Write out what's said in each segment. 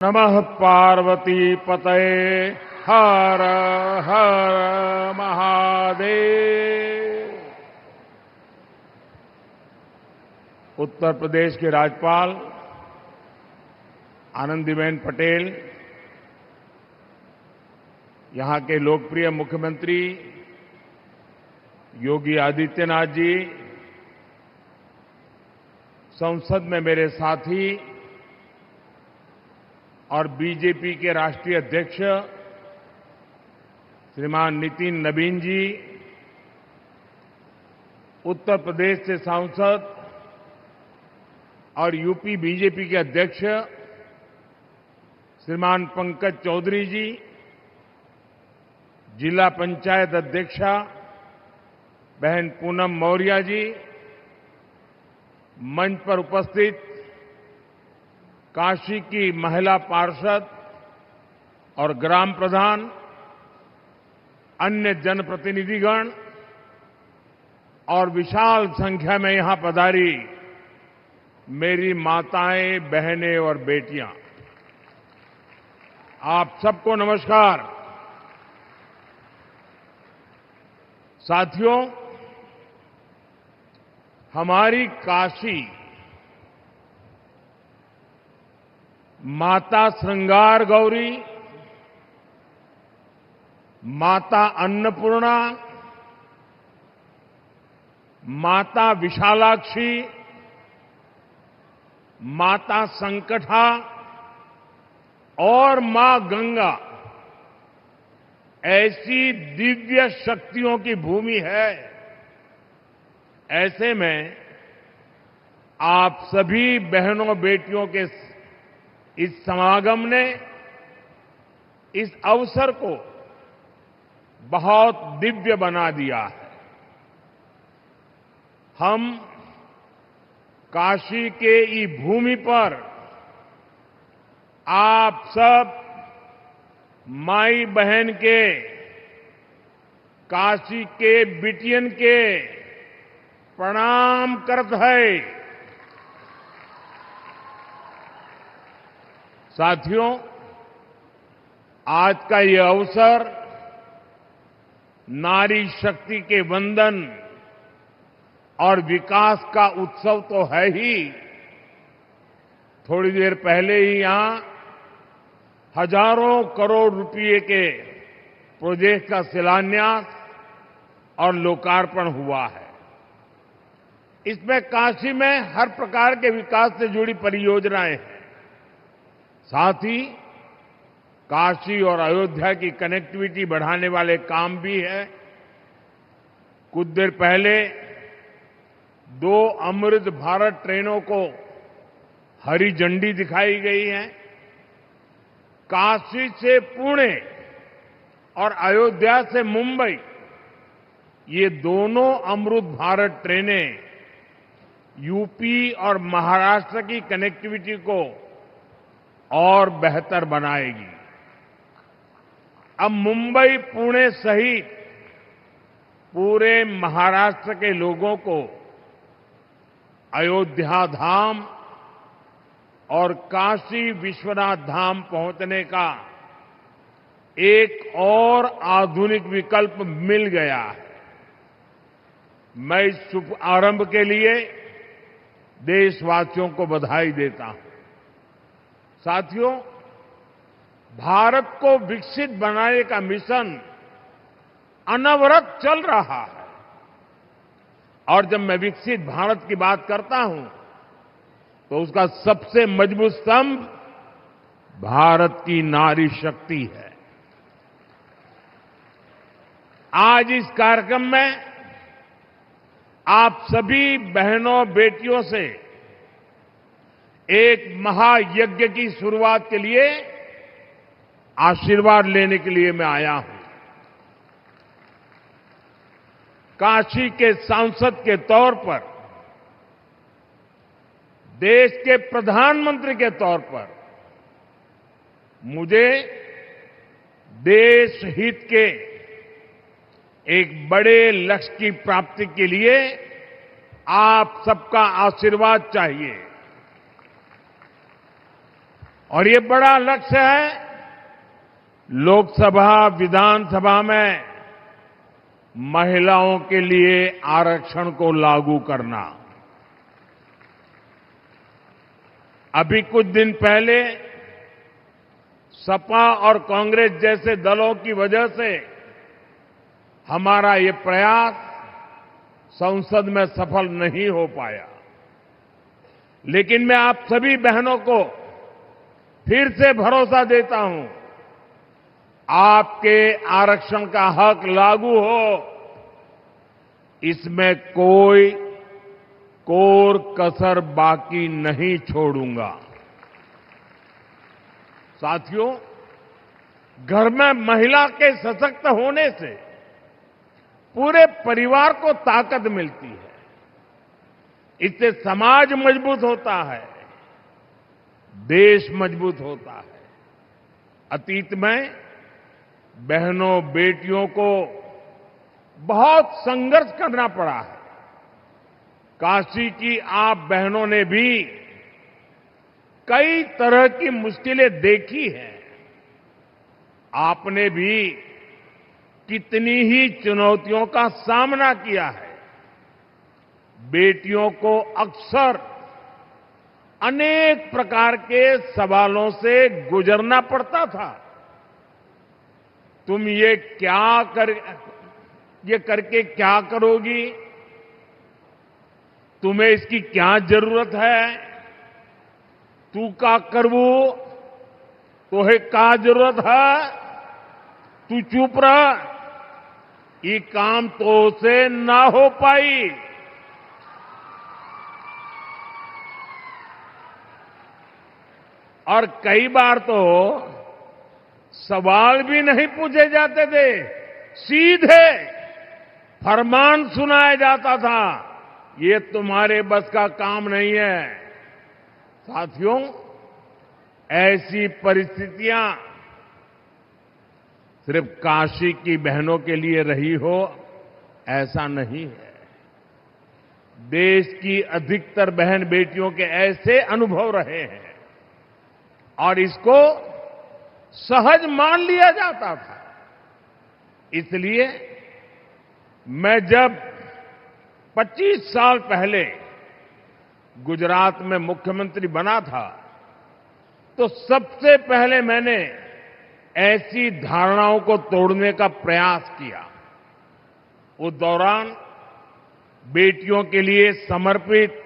नमः पार्वती पतये हर हर महादेव। उत्तर प्रदेश के राज्यपाल आनंदीबेन पटेल, यहां के लोकप्रिय मुख्यमंत्री योगी आदित्यनाथ जी, संसद में मेरे साथी और बीजेपी के राष्ट्रीय अध्यक्ष श्रीमान नितिन नवीन जी, उत्तर प्रदेश से सांसद और यूपी बीजेपी के अध्यक्ष श्रीमान पंकज चौधरी जी, जिला पंचायत अध्यक्षा बहन पूनम मौर्य जी, मंच पर उपस्थित काशी की महिला पार्षद और ग्राम प्रधान, अन्य जनप्रतिनिधिगण और विशाल संख्या में यहां पधारी मेरी माताएं, बहनें और बेटियां, आप सबको नमस्कार। साथियों, हमारी काशी माता श्रृंगार गौरी, माता अन्नपूर्णा, माता विशालाक्षी, माता संकटा और मां गंगा ऐसी दिव्य शक्तियों की भूमि है। ऐसे में आप सभी बहनों बेटियों के इस समागम ने इस अवसर को बहुत दिव्य बना दिया है। हम काशी के ई भूमि पर आप सब माई बहन के, काशी के बिटियन के प्रणाम करत है। साथियों, आज का ये अवसर नारी शक्ति के वंदन और विकास का उत्सव तो है ही। थोड़ी देर पहले ही यहां हजारों करोड़ रुपए के प्रोजेक्ट का शिलान्यास और लोकार्पण हुआ है। इसमें काशी में हर प्रकार के विकास से जुड़ी परियोजनाएं हैं। साथ ही काशी और अयोध्या की कनेक्टिविटी बढ़ाने वाले काम भी है। कुछ देर पहले 2 अमृत भारत ट्रेनों को हरी झंडी दिखाई गई है। काशी से पुणे और अयोध्या से मुंबई, ये दोनों अमृत भारत ट्रेनें यूपी और महाराष्ट्र की कनेक्टिविटी को और बेहतर बनाएगी। अब मुंबई, पुणे सहित पूरे महाराष्ट्र के लोगों को अयोध्या धाम और काशी विश्वनाथ धाम पहुंचने का एक और आधुनिक विकल्प मिल गया है। मैं इस शुभ आरंभ के लिए देशवासियों को बधाई देता हूं। साथियों, भारत को विकसित बनाने का मिशन अनवरत चल रहा है। और जब मैं विकसित भारत की बात करता हूं तो उसका सबसे मजबूत स्तंभ भारत की नारी शक्ति है। आज इस कार्यक्रम में आप सभी बहनों बेटियों से एक महायज्ञ की शुरुआत के लिए आशीर्वाद लेने के लिए मैं आया हूं। काशी के सांसद के तौर पर, देश के प्रधानमंत्री के तौर पर मुझे देश हित के एक बड़े लक्ष्य की प्राप्ति के लिए आप सबका आशीर्वाद चाहिए। और ये बड़ा लक्ष्य है लोकसभा, विधानसभा में महिलाओं के लिए आरक्षण को लागू करना। अभी कुछ दिन पहले सपा और कांग्रेस जैसे दलों की वजह से हमारा ये प्रयास संसद में सफल नहीं हो पाया। लेकिन मैं आप सभी बहनों को फिर से भरोसा देता हूं, आपके आरक्षण का हक लागू हो, इसमें कोई कोर कसर बाकी नहीं छोड़ूंगा। साथियों, घर में महिला के सशक्त होने से पूरे परिवार को ताकत मिलती है। इससे समाज मजबूत होता है, देश मजबूत होता है। अतीत में बहनों बेटियों को बहुत संघर्ष करना पड़ा है। काशी की आप बहनों ने भी कई तरह की मुश्किलें देखी हैं। आपने भी कितनी ही चुनौतियों का सामना किया है। बेटियों को अक्सर अनेक प्रकार के सवालों से गुजरना पड़ता था। तुम ये करके क्या करोगी? तुम्हें इसकी क्या जरूरत है? तू का करवू? तोहे का जरूरत है? तू चुप रह, ये काम तो से ना हो पाई। और कई बार तो सवाल भी नहीं पूछे जाते थे, सीधे फरमान सुनाया जाता था, ये तुम्हारे बस का काम नहीं है। साथियों, ऐसी परिस्थितियां सिर्फ काशी की बहनों के लिए रही हो, ऐसा नहीं है। देश की अधिकतर बहन बेटियों के ऐसे अनुभव रहे हैं और इसको सहज मान लिया जाता था। इसलिए मैं जब 25 साल पहले गुजरात में मुख्यमंत्री बना था, तो सबसे पहले मैंने ऐसी धारणाओं को तोड़ने का प्रयास किया। उस दौरान बेटियों के लिए समर्पित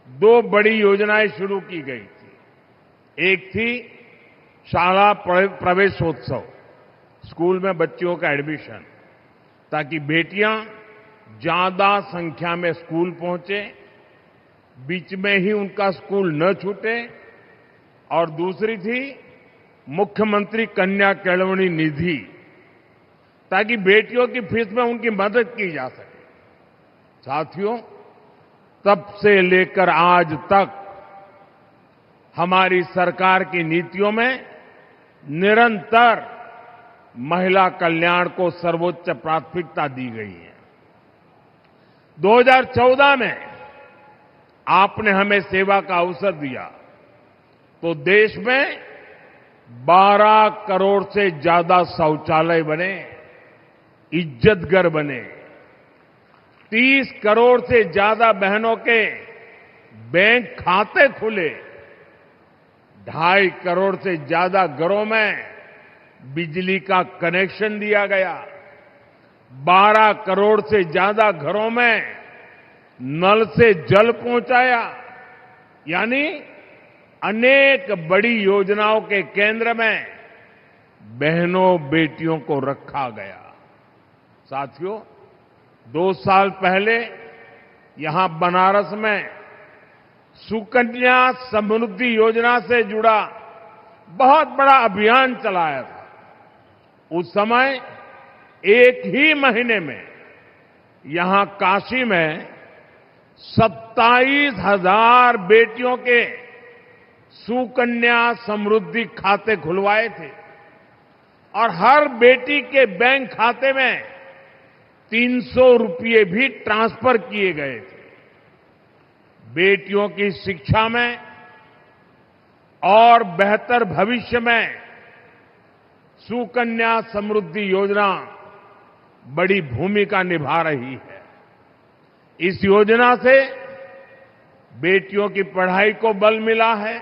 2 बड़ी योजनाएं शुरू की गई थी। एक थी शाला प्रवेशोत्सव, स्कूल में बच्चियों का एडमिशन, ताकि बेटियां ज्यादा संख्या में स्कूल पहुंचे, बीच में ही उनका स्कूल न छूटे। और दूसरी थी मुख्यमंत्री कन्या केळवणी निधि, ताकि बेटियों की फीस में उनकी मदद की जा सके। साथियों, तब से लेकर आज तक हमारी सरकार की नीतियों में निरंतर महिला कल्याण को सर्वोच्च प्राथमिकता दी गई है। 2014 में आपने हमें सेवा का अवसर दिया तो देश में 12 करोड़ से ज्यादा शौचालय बने, इज्जत घर बने, 30 करोड़ से ज्यादा बहनों के बैंक खाते खुले, 2.5 करोड़ से ज्यादा घरों में बिजली का कनेक्शन दिया गया, 12 करोड़ से ज्यादा घरों में नल से जल पहुंचाया। यानी अनेक बड़ी योजनाओं के केंद्र में बहनों बेटियों को रखा गया। साथियों, 2 साल पहले यहां बनारस में सुकन्या समृद्धि योजना से जुड़ा बहुत बड़ा अभियान चलाया था। उस समय एक ही महीने में यहां काशी में 27,000 बेटियों के सुकन्या समृद्धि खाते खुलवाए थे और हर बेटी के बैंक खाते में 300 रुपये भी ट्रांसफर किए गए थे। बेटियों की शिक्षा में और बेहतर भविष्य में सुकन्या समृद्धि योजना बड़ी भूमिका निभा रही है। इस योजना से बेटियों की पढ़ाई को बल मिला है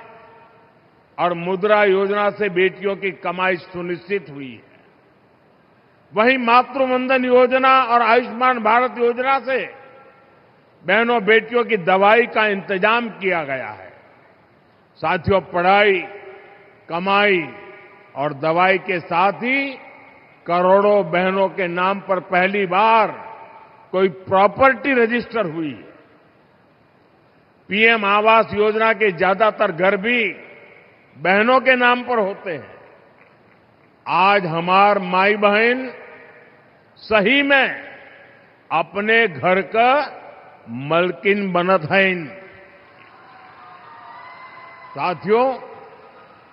और मुद्रा योजना से बेटियों की कमाई सुनिश्चित हुई है। वहीं मातृवंदन योजना और आयुष्मान भारत योजना से बहनों बेटियों की दवाई का इंतजाम किया गया है। साथियों, पढ़ाई, कमाई और दवाई के साथ ही करोड़ों बहनों के नाम पर पहली बार कोई प्रॉपर्टी रजिस्टर हुई है। पीएम आवास योजना के ज्यादातर घर भी बहनों के नाम पर होते हैं। आज हमार माई बहन सही में अपने घर का मलकिन बनत हैं। साथियों,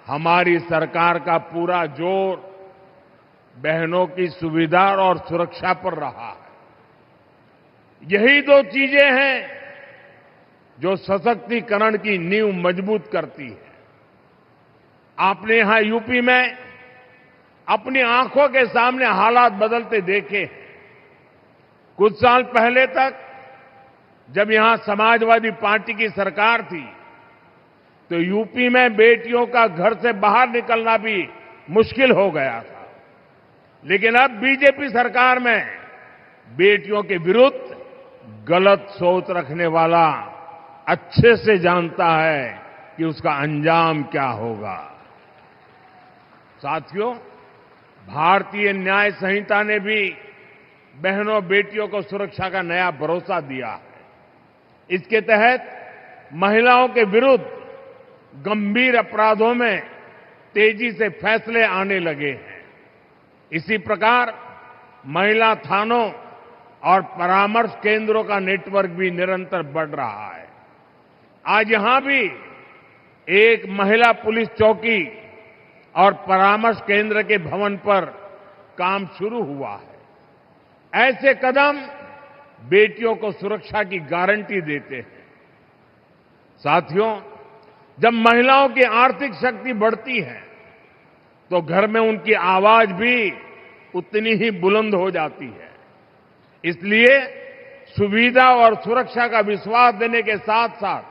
हमारी सरकार का पूरा जोर बहनों की सुविधा और सुरक्षा पर रहा है। यही दो चीजें हैं जो सशक्तिकरण की नींव मजबूत करती है। आपने यहां यूपी में अपनी आंखों के सामने हालात बदलते देखे हैं। कुछ साल पहले तक जब यहां समाजवादी पार्टी की सरकार थी तो यूपी में बेटियों का घर से बाहर निकलना भी मुश्किल हो गया था। लेकिन अब बीजेपी सरकार में बेटियों के विरुद्ध गलत सोच रखने वाला अच्छे से जानता है कि उसका अंजाम क्या होगा। साथियों, भारतीय न्याय संहिता ने भी बहनों बेटियों को सुरक्षा का नया भरोसा दिया है। इसके तहत महिलाओं के विरुद्ध गंभीर अपराधों में तेजी से फैसले आने लगे हैं। इसी प्रकार महिला थानों और परामर्श केंद्रों का नेटवर्क भी निरंतर बढ़ रहा है। आज यहां भी एक महिला पुलिस चौकी और परामर्श केंद्र के भवन पर काम शुरू हुआ है। ऐसे कदम बेटियों को सुरक्षा की गारंटी देते हैं। साथियों, जब महिलाओं की आर्थिक शक्ति बढ़ती है तो घर में उनकी आवाज भी उतनी ही बुलंद हो जाती है। इसलिए सुविधा और सुरक्षा का विश्वास देने के साथ साथ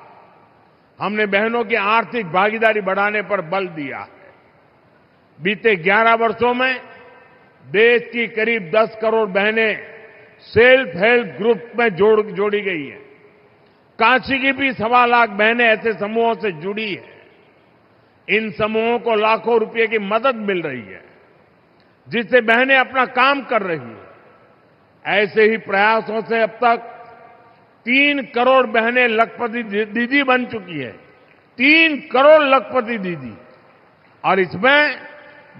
हमने बहनों की आर्थिक भागीदारी बढ़ाने पर बल दिया है। बीते 11 वर्षों में देश की करीब 10 करोड़ बहनें सेल्फ हेल्प ग्रुप में जोड़ी गई हैं। काशी की भी 1.25 लाख बहनें ऐसे समूहों से जुड़ी हैं। इन समूहों को लाखों रुपए की मदद मिल रही है, जिससे बहनें अपना काम कर रही हैं। ऐसे ही प्रयासों से अब तक 3 करोड़ बहनें लखपति दीदी बन चुकी है। 3 करोड़ लखपति दीदी, और इसमें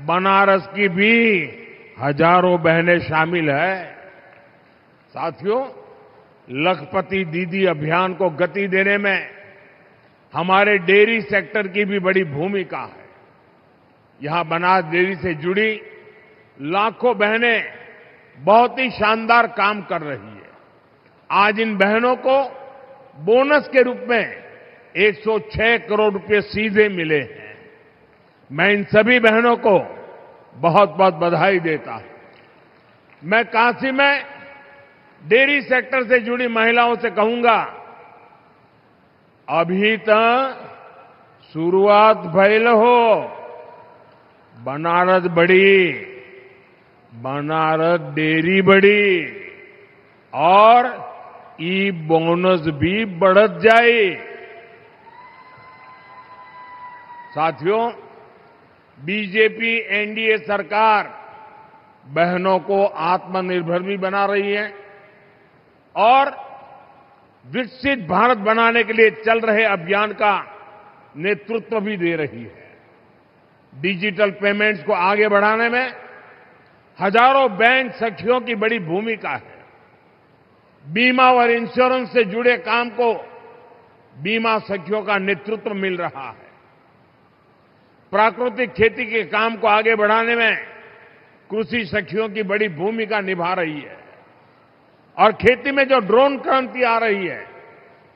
बनारस की भी हजारों बहनें शामिल है। साथियों, लखपति दीदी अभियान को गति देने में हमारे डेयरी सेक्टर की भी बड़ी भूमिका है। यहां बनास डेयरी से जुड़ी लाखों बहनें बहुत ही शानदार काम कर रही है। आज इन बहनों को बोनस के रूप में 106 करोड़ रुपए सीधे मिले हैं। मैं इन सभी बहनों को बहुत बहुत बधाई देता हूं। मैं काशी में डेयरी सेक्टर से जुड़ी महिलाओं से कहूंगा, अभी तक शुरुआत भइल हो, बनारस बड़ी, बनारस डेयरी बड़ी और ई बोनस भी बढ़त जाए। साथियों, बीजेपी एनडीए सरकार बहनों को आत्मनिर्भर भी बना रही है और विकसित भारत बनाने के लिए चल रहे अभियान का नेतृत्व भी दे रही है। डिजिटल पेमेंट्स को आगे बढ़ाने में हजारों बैंक सखियों की बड़ी भूमिका है। बीमा और इंश्योरेंस से जुड़े काम को बीमा सखियों का नेतृत्व मिल रहा है। प्राकृतिक खेती के काम को आगे बढ़ाने में कृषि सखियों की बड़ी भूमिका निभा रही है और खेती में जो ड्रोन क्रांति आ रही है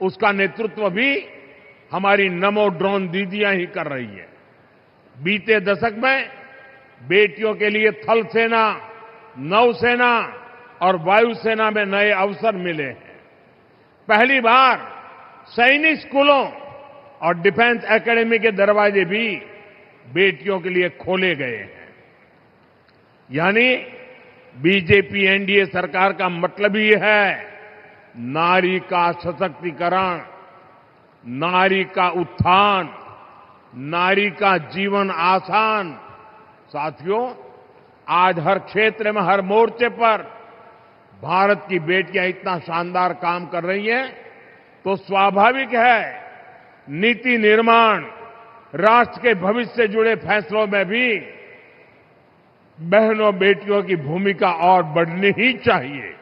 उसका नेतृत्व भी हमारी नमो ड्रोन दीदियां ही कर रही है। बीते दशक में बेटियों के लिए थल सेना, नौसेना और वायुसेना में नए अवसर मिले हैं। पहली बार सैनिक स्कूलों और डिफेंस एकेडमी के दरवाजे भी बेटियों के लिए खोले गए हैं। यानी बीजेपी एनडीए सरकार का मतलब ही है नारी का सशक्तिकरण, नारी का उत्थान, नारी का जीवन आसान। साथियों, आज हर क्षेत्र में, हर मोर्चे पर भारत की बेटियां इतना शानदार काम कर रही हैं, तो स्वाभाविक है नीति निर्माण, राष्ट्र के भविष्य से जुड़े फैसलों में भी बहनों बेटियों की भूमिका और बढ़नी ही चाहिए।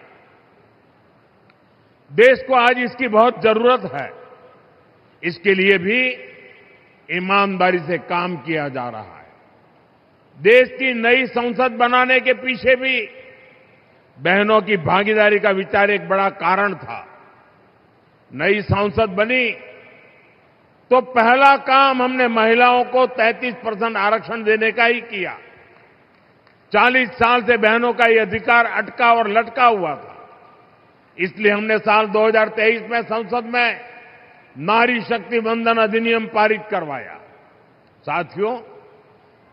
देश को आज इसकी बहुत जरूरत है। इसके लिए भी ईमानदारी से काम किया जा रहा है। देश की नई संसद बनाने के पीछे भी बहनों की भागीदारी का विचार एक बड़ा कारण था। नई संसद बनी तो पहला काम हमने महिलाओं को 33% आरक्षण देने का ही किया। 40 साल से बहनों का ये अधिकार अटका और लटका हुआ था। इसलिए हमने साल 2023 में संसद में नारी शक्ति वंदन अधिनियम पारित करवाया। साथियों,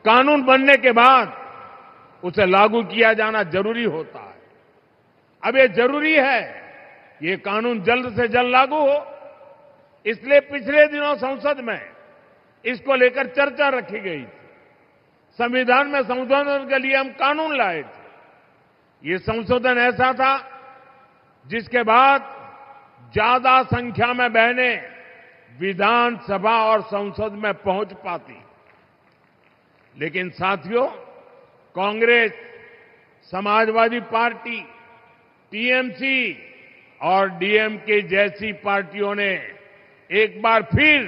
कानून बनने के बाद उसे लागू किया जाना जरूरी होता है। अब ये जरूरी है ये कानून जल्द से जल्द लागू हो। इसलिए पिछले दिनों संसद में इसको लेकर चर्चा रखी गई थी। संविधान में संशोधन के लिए हम कानून लाए थे। ये संशोधन ऐसा था जिसके बाद ज्यादा संख्या में बहनें विधानसभा और संसद में पहुंच पाती। लेकिन साथियों, कांग्रेस, समाजवादी पार्टी, टीएमसी और डीएमके जैसी पार्टियों ने एक बार फिर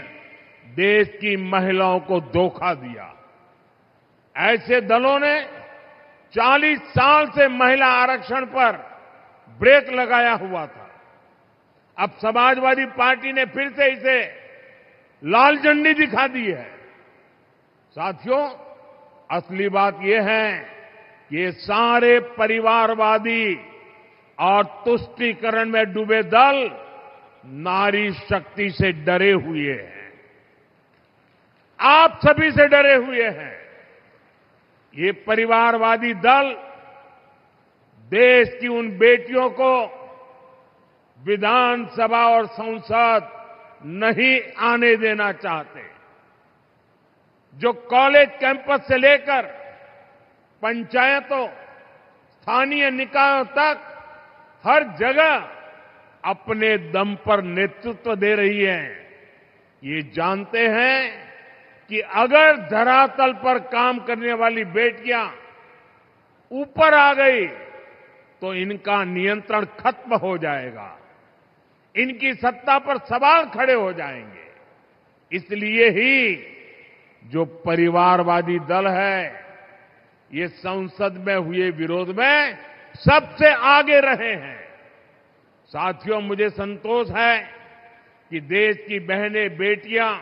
देश की महिलाओं को धोखा दिया। ऐसे दलों ने 40 साल से महिला आरक्षण पर ब्रेक लगाया हुआ था। अब समाजवादी पार्टी ने फिर से इसे लाल झंडी दिखा दी है। साथियों, असली बात यह है कि ये सारे परिवारवादी और तुष्टीकरण में डूबे दल नारी शक्ति से डरे हुए हैं। आप सभी से डरे हुए हैं। ये परिवारवादी दल देश की उन बेटियों को विधानसभा और संसद नहीं आने देना चाहते, जो कॉलेज कैंपस से लेकर पंचायतों, स्थानीय निकायों तक हर जगह अपने दम पर नेतृत्व दे रही है। ये जानते हैं कि अगर धरातल पर काम करने वाली बेटियां ऊपर आ गई तो इनका नियंत्रण खत्म हो जाएगा, इनकी सत्ता पर सवाल खड़े हो जाएंगे। इसलिए ही जो परिवारवादी दल है ये संसद में हुए विरोध में सबसे आगे रहे हैं। साथियों, मुझे संतोष है कि देश की बहनें, बेटियां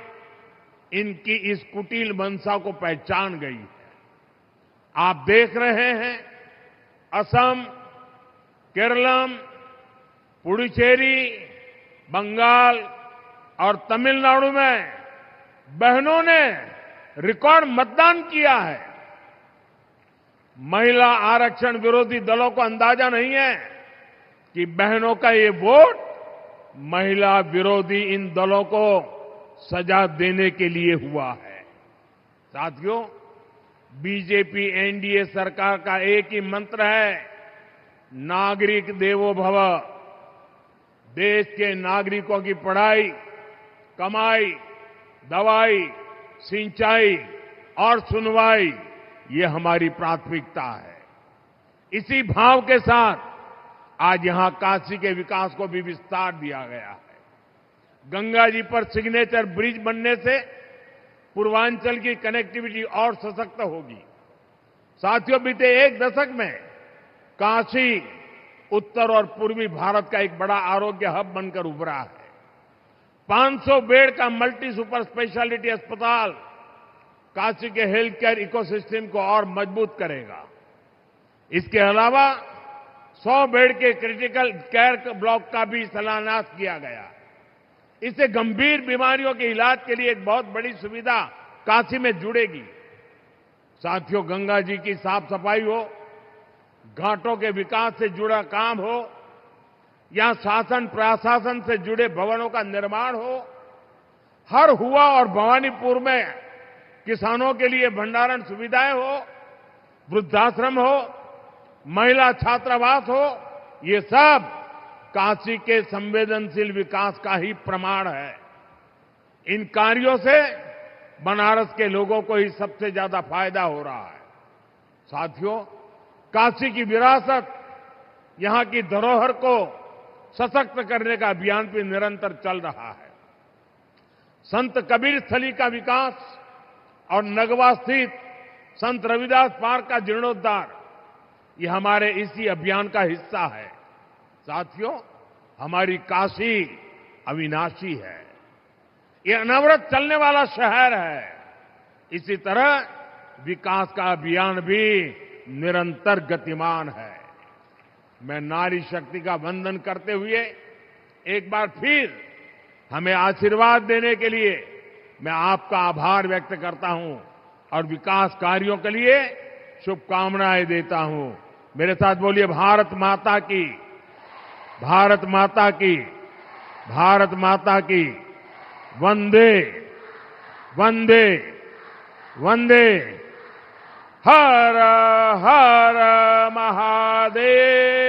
इनकी इस कुटिल मंशा को पहचान गई है। आप देख रहे हैं असम, केरलम, पुडुचेरी, बंगाल और तमिलनाडु में बहनों ने रिकॉर्ड मतदान किया है। महिला आरक्षण विरोधी दलों को अंदाजा नहीं है कि बहनों का ये वोट महिला विरोधी इन दलों को सजा देने के लिए हुआ है। साथियों, बीजेपी एनडीए सरकार का एक ही मंत्र है, नागरिक देवो भव। देश के नागरिकों की पढ़ाई, कमाई, दवाई, सिंचाई और सुनवाई ये हमारी प्राथमिकता है। इसी भाव के साथ आज यहां काशी के विकास को भी विस्तार दिया गया है। गंगा जी पर सिग्नेचर ब्रिज बनने से पूर्वांचल की कनेक्टिविटी और सशक्त होगी। साथियों, बीते एक दशक में काशी उत्तर और पूर्वी भारत का एक बड़ा आरोग्य हब बनकर उभरा है। 500 बेड का मल्टी सुपर स्पेशलिटी अस्पताल काशी के हेल्थ केयर इकोसिस्टम को और मजबूत करेगा। इसके अलावा 100 बेड के क्रिटिकल केयर ब्लॉक का भी शिलान्यास किया गया। इससे गंभीर बीमारियों के इलाज के लिए एक बहुत बड़ी सुविधा काशी में जुड़ेगी। साथियों, गंगा जी की साफ सफाई हो, घाटों के विकास से जुड़ा काम हो, या शासन प्रशासन से जुड़े भवनों का निर्माण हो, हर हुआ और भवानीपुर में किसानों के लिए भंडारण सुविधाएं हो, वृद्धाश्रम हो, महिला छात्रावास हो, ये सब काशी के संवेदनशील विकास का ही प्रमाण है। इन कार्यों से बनारस के लोगों को ही सबसे ज्यादा फायदा हो रहा है। साथियों, काशी की विरासत, यहां की धरोहर को सशक्त करने का अभियान भी निरंतर चल रहा है। संत कबीर स्थली का विकास और नगवा स्थित संत रविदास पार्क का जीर्णोद्धार, ये हमारे इसी अभियान का हिस्सा है। साथियों, हमारी काशी अविनाशी है, ये अनवरत चलने वाला शहर है। इसी तरह विकास का अभियान भी निरंतर गतिमान है। मैं नारी शक्ति का वंदन करते हुए एक बार फिर हमें आशीर्वाद देने के लिए मैं आपका आभार व्यक्त करता हूं और विकास कार्यों के लिए शुभकामनाएं देता हूं। मेरे साथ बोलिए, भारत माता की, भारत माता की, भारत माता की। वंदे वंदे वंदे। हर हर महादेव।